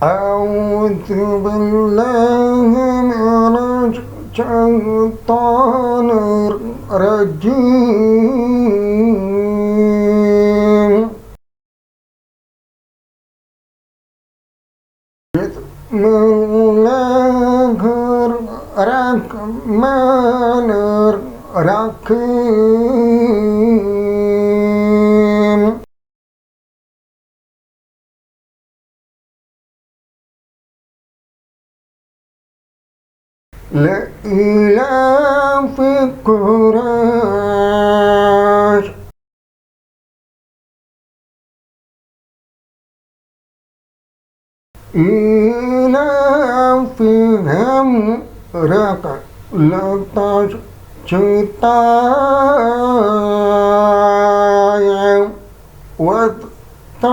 أعوذ بالله من الشيطان الرجيم. بسم الله الرحمن الرحيم. لإيلاف قريش إيلافهم رحلة الشتاء والصيف.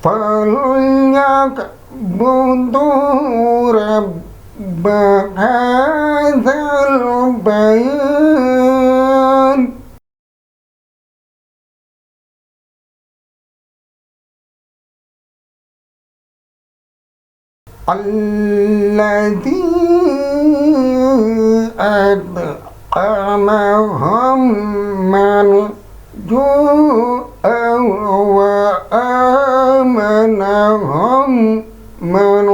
فليعبدوا رب هذا البيت الذي أطعمهم من جوع وآمنهم من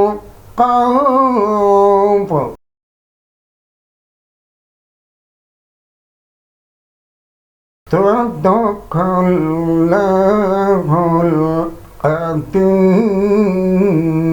خوف. صدق الله العظيم.